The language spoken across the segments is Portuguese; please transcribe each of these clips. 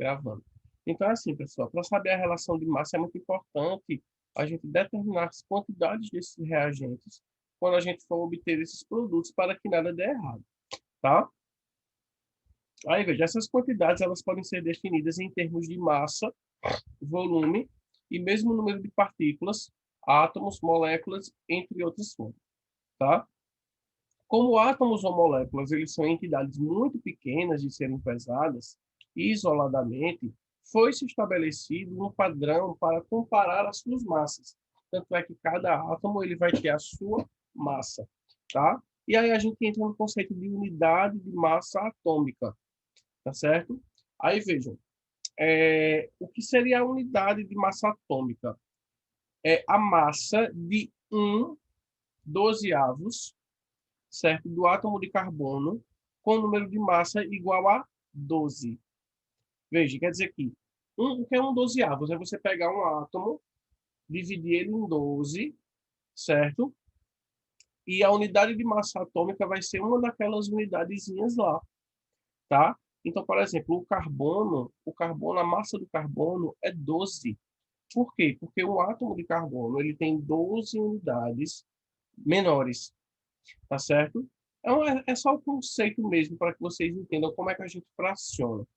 Gravando. Então, é assim, pessoal, para saber a relação de massa é muito importante a gente determinar as quantidades desses reagentes quando a gente for obter esses produtos para que nada dê errado, tá? Aí, veja, essas quantidades elas podem ser definidas em termos de massa, volume e mesmo número de partículas, átomos, moléculas, entre outras formas, tá? Como átomos ou moléculas, eles são entidades muito pequenas de serem pesadas, isoladamente, foi-se estabelecido um padrão para comparar as suas massas. Tanto é que cada átomo ele vai ter a sua massa, tá? E aí a gente entra no conceito de unidade de massa atômica, tá certo? Aí vejam, o que seria a unidade de massa atômica? É a massa de um dozeavos, certo? Do átomo de carbono com número de massa igual a 12. Veja, quer dizer que o que é um dozeavos? É você pegar um átomo, dividir ele em 12, certo? E a unidade de massa atômica vai ser uma daquelas unidadezinhas lá, tá? Então, por exemplo, o carbono, a massa do carbono é 12. Por quê? Porque o átomo de carbono, ele tem 12 unidades menores, tá certo? É só o conceito mesmo para que vocês entendam como é que a gente fraciona,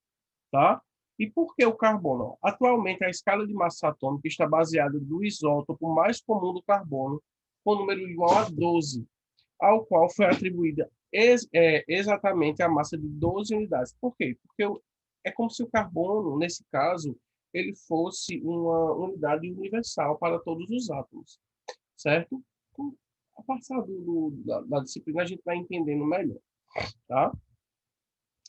tá? E por que o carbono? Atualmente, a escala de massa atômica está baseada no isótopo mais comum do carbono, com número igual a 12, ao qual foi atribuída exatamente a massa de 12 unidades. Por quê? Porque é como se o carbono, nesse caso, ele fosse uma unidade universal para todos os átomos, certo? Então, a passar da disciplina, a gente vai entendendo melhor, tá?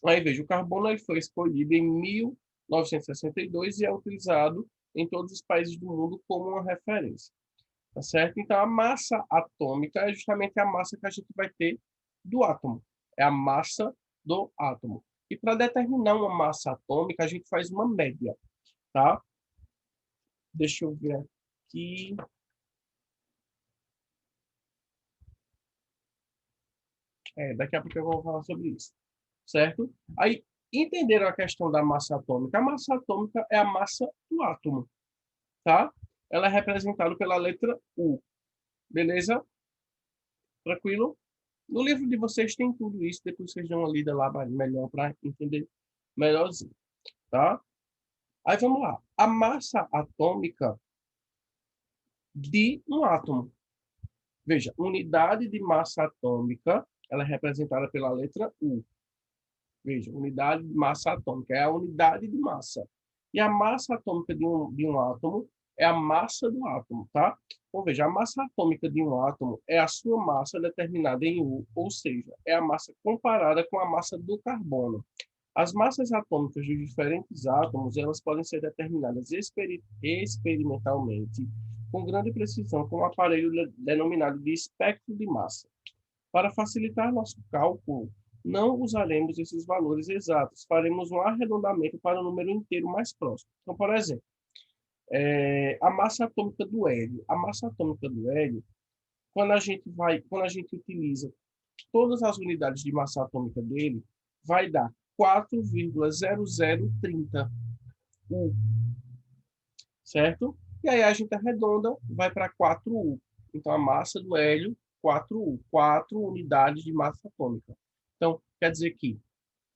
Aí veja, o carbono ele foi escolhido em 1962 e é utilizado em todos os países do mundo como uma referência, tá certo? Então, a massa atômica é justamente a massa que a gente vai ter do átomo, é a massa do átomo. E para determinar uma massa atômica, a gente faz uma média, tá? Deixa eu ver aqui. Daqui a pouco eu vou falar sobre isso, certo? Aí, entenderam a questão da massa atômica? A massa atômica é a massa do átomo, tá? Ela é representada pela letra U, beleza? Tranquilo? No livro de vocês tem tudo isso, depois vocês dão uma lida lá melhor para entender melhorzinho, tá? Aí vamos lá. A massa atômica de um átomo. Veja, unidade de massa atômica, ela é representada pela letra U. Veja, unidade de massa atômica é a unidade de massa. E a massa atômica de um átomo é a massa do átomo, tá? Então, veja, a massa atômica de um átomo é a sua massa determinada em U, ou seja, é a massa comparada com a massa do carbono. As massas atômicas de diferentes átomos, elas podem ser determinadas experimentalmente com grande precisão com um aparelho denominado de espectro de massa. Para facilitar nosso cálculo, não usaremos esses valores exatos, faremos um arredondamento para o número inteiro mais próximo. Então, por exemplo, a massa atômica do hélio. A massa atômica do hélio, quando a gente utiliza todas as unidades de massa atômica dele, vai dar 4,0030 U, certo? E aí a gente arredonda, vai para 4U. Então, a massa do hélio, 4U, 4 unidades de massa atômica. Então, quer dizer que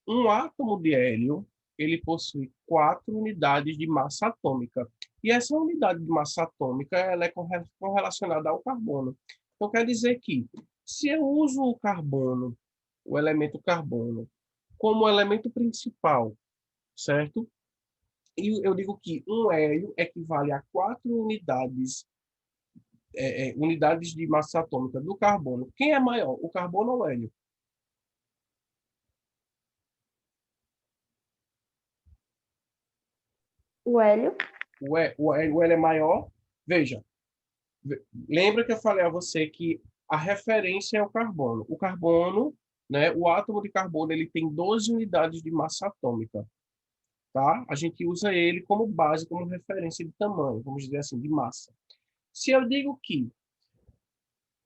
um átomo de hélio, ele possui 4 unidades de massa atômica. E essa unidade de massa atômica, ela é correlacionada ao carbono. Então, quer dizer que, se eu uso o carbono, o elemento carbono, como elemento principal, certo? E eu digo que um hélio equivale a 4 unidades de massa atômica do carbono. Quem é maior, o carbono ou o hélio? O hélio? O hélio é maior. Veja, lembra que eu falei a você que a referência é o carbono. O carbono, né, o átomo de carbono, ele tem 12 unidades de massa atômica, tá? A gente usa ele como base, como referência de tamanho, vamos dizer assim, de massa. Se eu digo que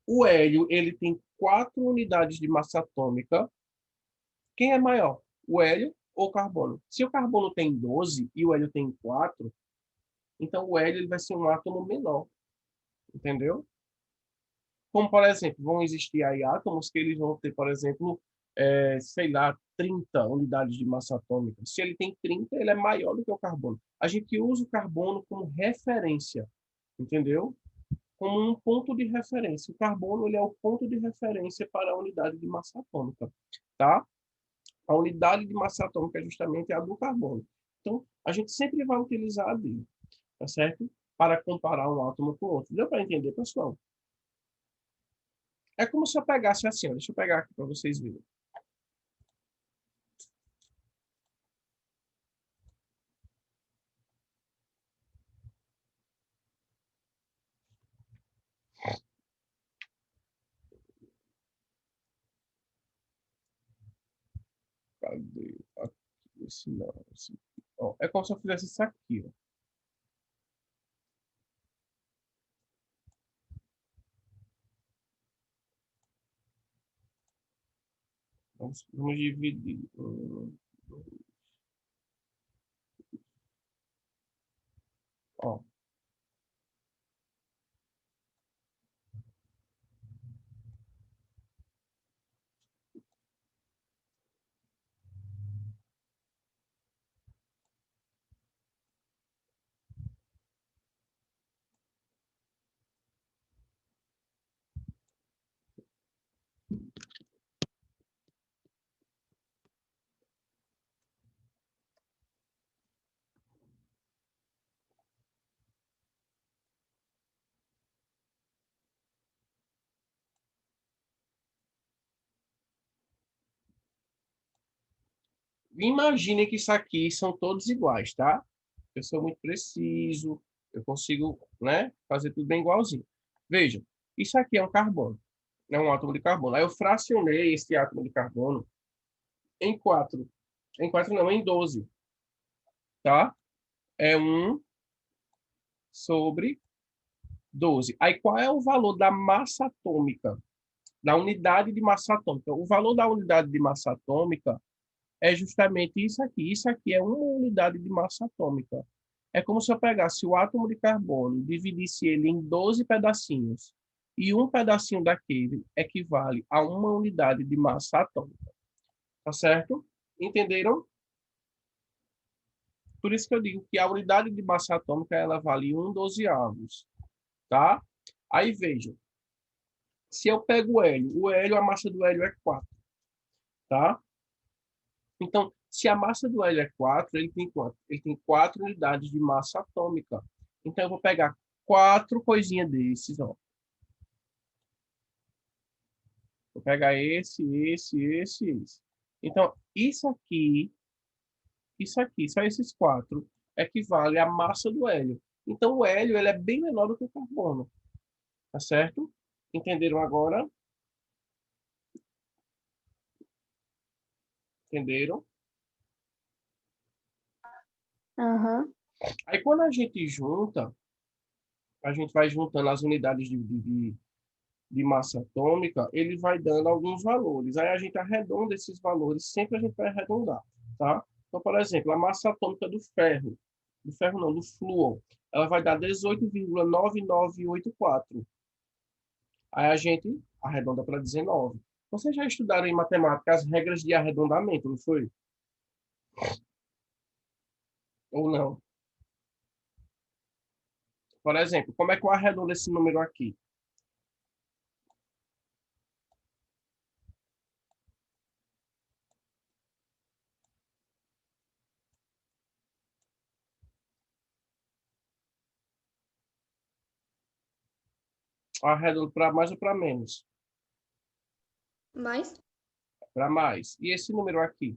o hélio ele tem 4 unidades de massa atômica, quem é maior? O hélio ou carbono. Se o carbono tem 12 e o hélio tem 4, então o hélio ele vai ser um átomo menor, entendeu? Como, por exemplo, vão existir aí átomos que eles vão ter, por exemplo, sei lá, 30 unidades de massa atômica. Se ele tem 30, ele é maior do que o carbono. A gente usa o carbono como referência, entendeu? Como um ponto de referência. O carbono ele é o ponto de referência para a unidade de massa atômica, tá? A unidade de massa atômica é justamente a do carbono. Então, a gente sempre vai utilizar a dele, tá certo? Para comparar um átomo com o outro. Deu para entender, pessoal? É como se eu pegasse assim, ó, deixa eu pegar aqui para vocês verem. Cadê? Aqui, esse não, esse aqui. Ó, é como se eu fizesse isso aqui, ó. Vamos dividir. Ó, imagine que isso aqui são todos iguais, tá? Eu sou muito preciso, eu consigo, né, fazer tudo bem igualzinho. Veja, isso aqui é um carbono, é um átomo de carbono. Aí eu fracionei esse átomo de carbono em 4. Em 4 não, em 12, tá? É 1/12. Aí qual é o valor da massa atômica? Da unidade de massa atômica. O valor da unidade de massa atômica é justamente isso aqui. Isso aqui é uma unidade de massa atômica. É como se eu pegasse o átomo de carbono, dividisse ele em 12 pedacinhos, e um pedacinho daquele equivale a uma unidade de massa atômica. Tá certo? Entenderam? Por isso que eu digo que a unidade de massa atômica ela vale 1/12, tá? Aí vejam, se eu pego o hélio, a massa do hélio é 4, tá? Então, se a massa do hélio é 4, ele tem quanto? Ele tem 4 unidades de massa atômica. Então, eu vou pegar 4 coisinhas desses, ó. Vou pegar esse. Então, isso aqui, só esses 4, equivale à massa do hélio. Então, o hélio ele é bem menor do que o carbono, tá certo? Entenderam agora? Entenderam? Aham. Aí, quando a gente junta, a gente vai juntando as unidades de massa atômica, ele vai dando alguns valores. Aí a gente arredonda esses valores, sempre a gente vai arredondar, tá? Então, por exemplo, a massa atômica do ferro não, do flúor, ela vai dar 18,9984. Aí a gente arredonda para 19. Vocês já estudaram em matemática as regras de arredondamento, não foi? Ou não? Por exemplo, como é que eu arredondo esse número aqui? Eu arredondo para mais ou para menos? Mais? Para mais. E esse número aqui?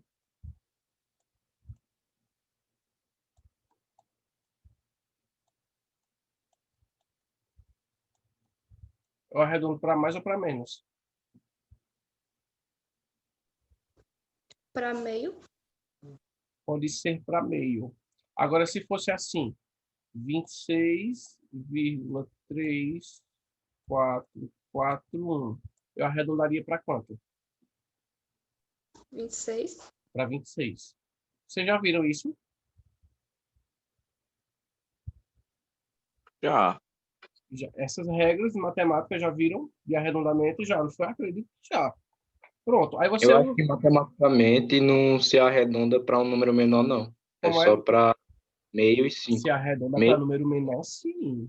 Eu arredondo para mais ou para menos? Para meio? Pode ser para meio. Agora, se fosse assim, 26,3441, eu arredondaria para quanto? 26? Para 26. Vocês já viram isso? Já. Essas regras de matemática já viram? De arredondamento já, não foi? Acredito que já. Pronto. Aí você, Eu acho que matematicamente não se arredonda para um número menor, não. É como é? só para meio e Se 5. arredonda para Meio, número menor, sim.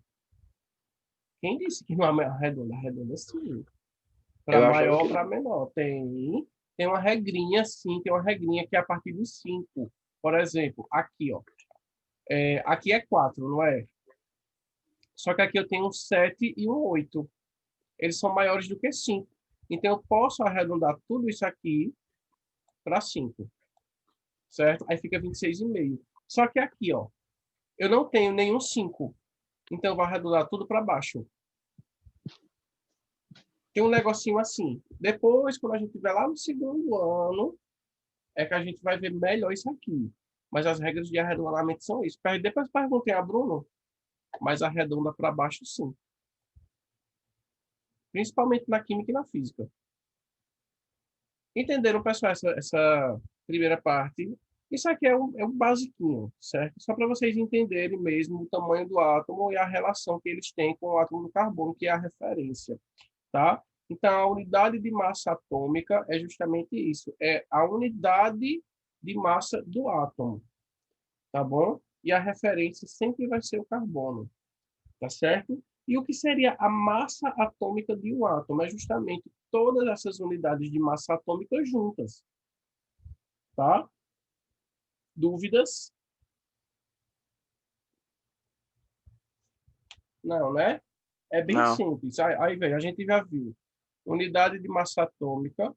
Quem disse que não é arredonda? Arredonda sim. Para eu achava maior, que para menor. Tem uma regrinha, sim, tem uma regrinha que é a partir do 5. Por exemplo, aqui, ó. Aqui é 4, não é? Só que aqui eu tenho um 7 e um 8. Eles são maiores do que 5. Então, eu posso arredondar tudo isso aqui para 5, certo? Aí fica 26,5. Só que aqui, ó, eu não tenho nenhum 5. Então, eu vou arredondar tudo para baixo. Tem um negocinho assim. Depois, quando a gente estiver lá no segundo ano, é que a gente vai ver melhor isso aqui. Mas as regras de arredondamento são isso. Depois perguntei a Bruno, mas arredonda para baixo sim. Principalmente na química e na física. Entenderam, pessoal, essa primeira parte? Isso aqui é um basiquinho, certo? Só para vocês entenderem mesmo o tamanho do átomo e a relação que eles têm com o átomo do carbono, que é a referência, tá? Então, a unidade de massa atômica é justamente isso, é a unidade de massa do átomo, tá bom? E a referência sempre vai ser o carbono, tá certo? E o que seria a massa atômica de um átomo? É justamente todas essas unidades de massa atômica juntas, tá? Dúvidas? Não, né? É bem não. simples. Aí, velho, a gente já viu unidade de massa atômica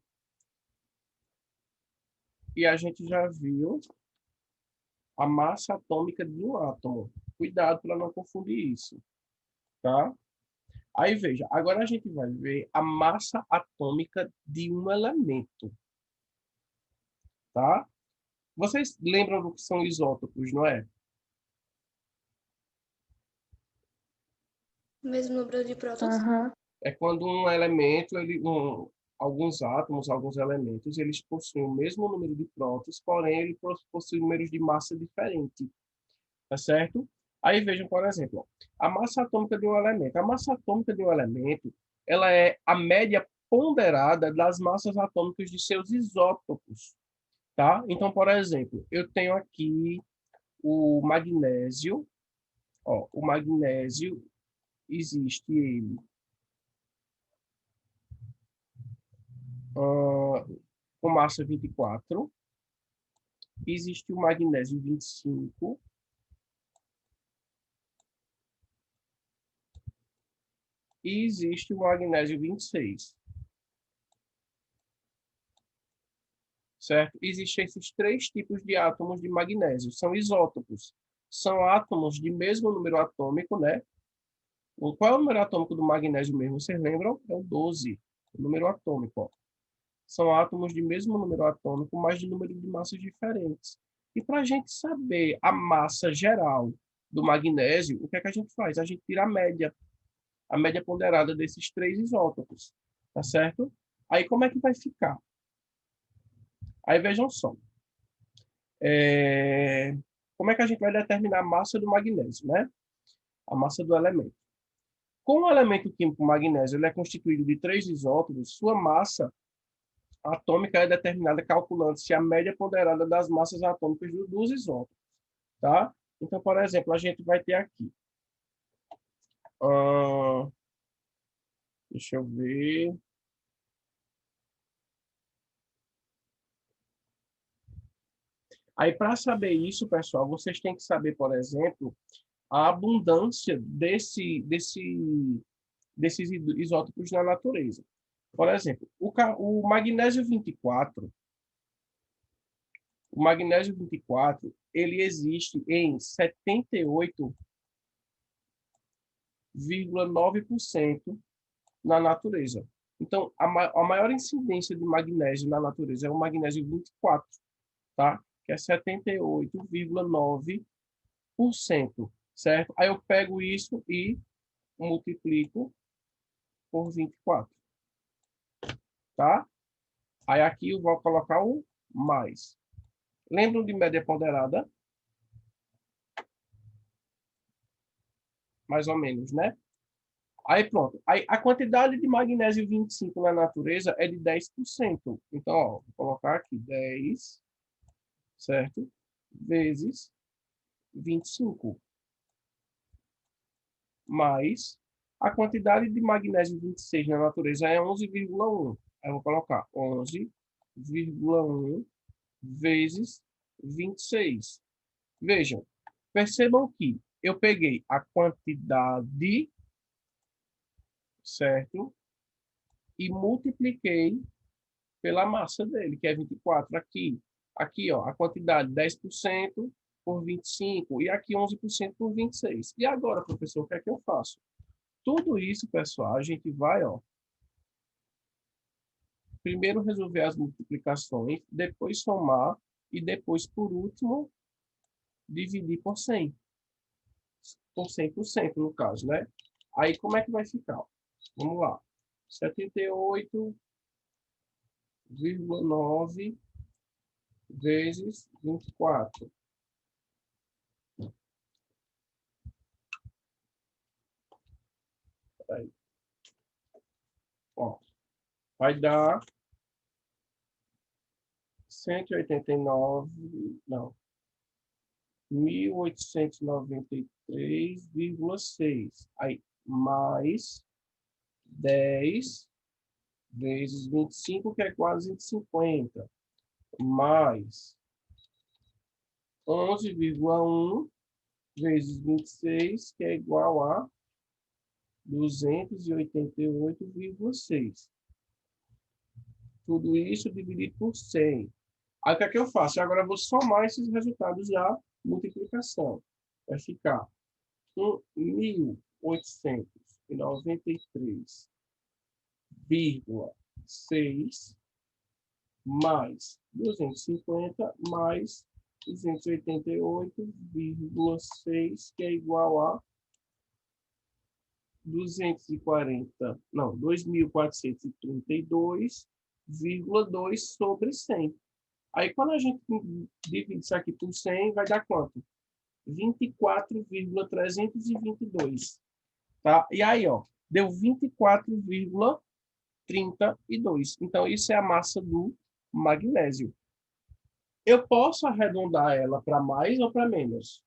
e a gente já viu a massa atômica de um átomo. Cuidado para não confundir isso, tá? Aí veja, agora a gente vai ver a massa atômica de um elemento, tá? Vocês lembram do que são isótopos, não é? Mesmo número de prótons? Aham. É quando um elemento, alguns átomos, alguns elementos, eles possuem o mesmo número de prótons, porém ele possui números de massa diferente, tá certo? Aí vejam, por exemplo, ó, a massa atômica de um elemento. A massa atômica de um elemento, ela é a média ponderada das massas atômicas de seus isótopos, tá? Então, por exemplo, eu tenho aqui o magnésio, ó, o magnésio existe ele com massa 24, existe o magnésio 25, e existe o magnésio 26, certo? Existem esses três tipos de átomos de magnésio, são isótopos. São átomos de mesmo número atômico, né? Qual é o número atômico do magnésio mesmo? Vocês lembram? É o 12, o número atômico, ó. São átomos de mesmo número atômico, mas de número de massas diferentes. E para a gente saber a massa geral do magnésio, o que é que a gente faz? A gente tira a média ponderada desses três isótopos, tá certo? Aí como é que vai ficar? Aí vejam só. Como é que a gente vai determinar a massa do magnésio, né? A massa do elemento. Como o elemento químico magnésio ele é constituído de três isótopos, sua massa atômica é determinada calculando-se a média ponderada das massas atômicas dos isótopos, tá? Então, por exemplo, a gente vai ter aqui. Deixa eu ver. Aí, para saber isso, pessoal, vocês têm que saber, por exemplo, a abundância desses isótopos na natureza. Por exemplo, o magnésio 24, ele existe em 78,9% na natureza. Então, a maior incidência de magnésio na natureza é o magnésio 24, tá? Que é 78,9%, certo? Aí eu pego isso e multiplico por 24, tá? Aí aqui eu vou colocar o mais. Lembram de média ponderada? Mais ou menos, né? Aí pronto. Aí, a quantidade de magnésio 25 na natureza é de 10%. Então, ó, vou colocar aqui 10, certo? Vezes 25. Mais a quantidade de magnésio 26 na natureza é 11,1. Aí eu vou colocar 11,1 vezes 26. Vejam, percebam que eu peguei a quantidade, certo? E multipliquei pela massa dele, que é 24. Aqui, ó, a quantidade 10% por 25 e aqui 11% por 26. E agora, professor, o que é que eu faço? Tudo isso, pessoal, a gente vai, ó, primeiro resolver as multiplicações, depois somar e depois, por último, dividir por 100. Por 100%, no caso, né? Aí, como é que vai ficar? Vamos lá. 78,9 vezes 24. Aí, ó, vai dar 189, não, 1.893,6. Aí, mais 10 vezes 25, que é quase 50. Mais 11,1 vezes 26, que é igual a 288,6. Tudo isso dividido por 100. Aí o que é que eu faço? Agora eu vou somar esses resultados da multiplicação. Vai ficar 1.893,6 mais 250 mais 288,6, que é igual a 240, não, 2.432,2 sobre 100. Aí, quando a gente divide isso aqui por 100, vai dar quanto? 24,322. Tá? E aí, ó, deu 24,32. Então, isso é a massa do magnésio. Eu posso arredondar ela para mais ou para menos?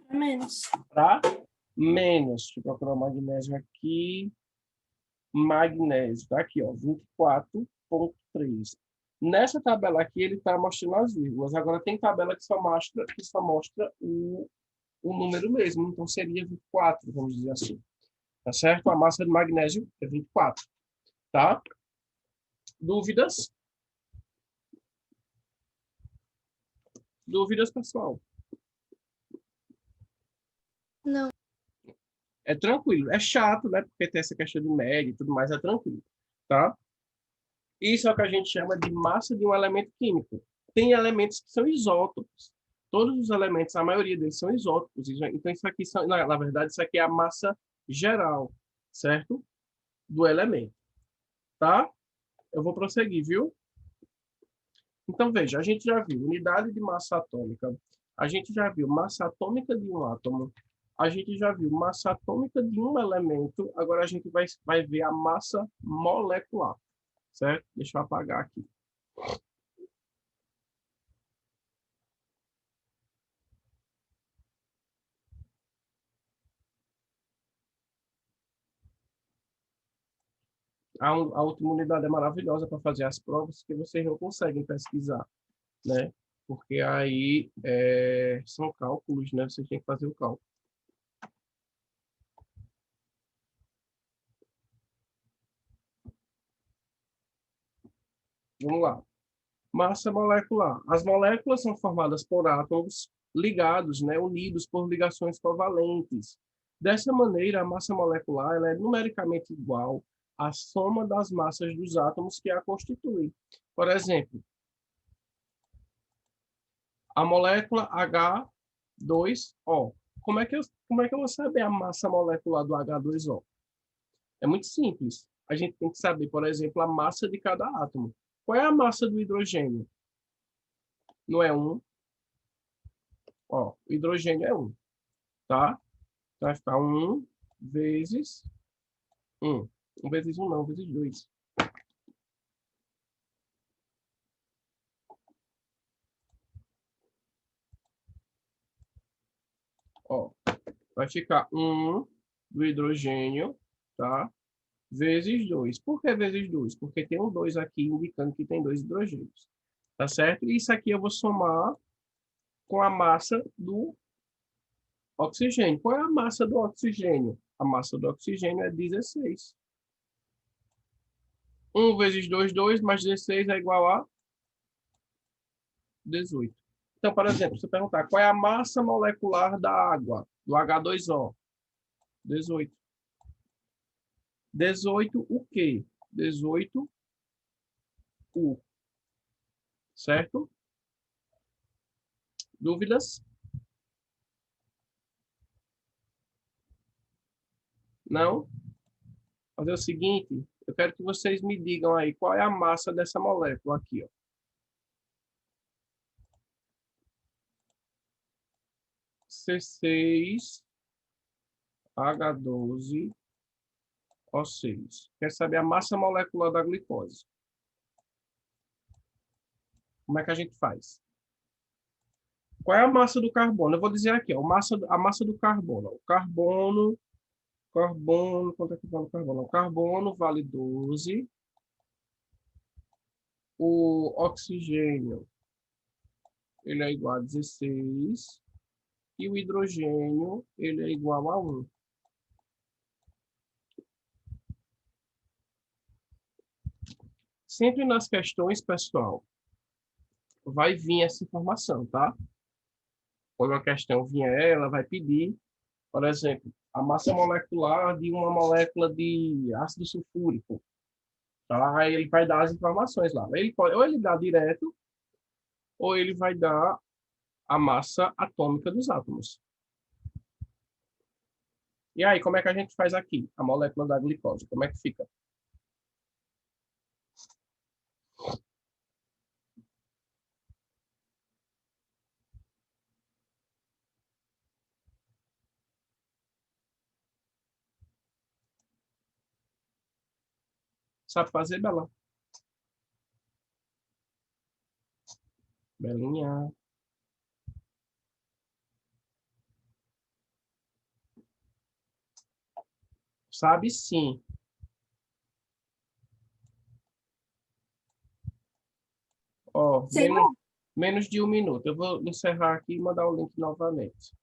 Para menos. Para menos. Deixa eu procurar o magnésio aqui. Magnésio, tá aqui, ó, 24,3. Nessa tabela aqui, ele está mostrando as vírgulas. Agora, tem tabela que só mostra o número mesmo. Então, seria 24, vamos dizer assim. Tá certo? A massa de magnésio é 24. Tá? Dúvidas? Dúvidas, pessoal? Não. É tranquilo. É chato, né? Porque tem essa questão de média e tudo mais, é tranquilo. Tá? Isso é o que a gente chama de massa de um elemento químico. Tem elementos que são isótopos. Todos os elementos, a maioria deles são isótopos. Então, isso aqui, na verdade, isso aqui é a massa geral, certo? Do elemento. Tá? Eu vou prosseguir, viu? Então, veja, a gente já viu unidade de massa atômica, a gente já viu massa atômica de um átomo, a gente já viu massa atômica de um elemento, agora a gente vai ver a massa molecular, certo? Deixa eu apagar aqui. A última unidade é maravilhosa para fazer as provas que vocês não conseguem pesquisar, né? Porque aí são cálculos, né? Vocês têm que fazer o cálculo. Vamos lá. Massa molecular. As moléculas são formadas por átomos ligados, né, unidos por ligações covalentes. Dessa maneira, a massa molecular ela é numericamente igual à soma das massas dos átomos que a constituem. Por exemplo, a molécula H2O. Como é que eu vou saber a massa molecular do H2O? É muito simples. a gente tem que saber, por exemplo, a massa de cada átomo. Qual é a massa do hidrogênio? Não é 1. Ó, o hidrogênio é 1, tá? Então vai ficar 1 vezes 1. 1 vezes 1 não, vezes 2. Ó, vai ficar 1 do hidrogênio, tá? Vezes 2. Por que vezes 2? Porque tem um 2 aqui indicando que tem 2 hidrogênios. Tá certo? E isso aqui eu vou somar com a massa do oxigênio. Qual é a massa do oxigênio? A massa do oxigênio é 16. 1 vezes 2, 2, mais 16 é igual a 18. Então, por exemplo, se eu perguntar qual é a massa molecular da água, do H2O? 18. 18 o quê? 18 U. Certo? Dúvidas? Não? Fazer o seguinte, eu quero que vocês me digam aí qual é a massa dessa molécula aqui, ó. C6H12O6. Quer saber a massa molecular da glicose? Como é que a gente faz? Qual é a massa do carbono? Eu vou dizer aqui, ó, a massa do carbono. O carbono, quanto é que vale o carbono? O carbono vale 12. O oxigênio, ele é igual a 16. E o hidrogênio, ele é igual a 1. Sempre nas questões, pessoal, vai vir essa informação, tá? Quando a questão vier, ela vai pedir, por exemplo, a massa molecular de uma molécula de ácido sulfúrico. Tá? Aí ele vai dar as informações lá. Ele pode, ou ele dá direto, ou ele vai dar a massa atômica dos átomos. E aí, como é que a gente faz aqui? A molécula da glicose, como é que fica? Sabe fazer, Bela? Belinha. Sabe sim. Ó, menos de 1 minuto. Eu vou encerrar aqui e mandar o link novamente.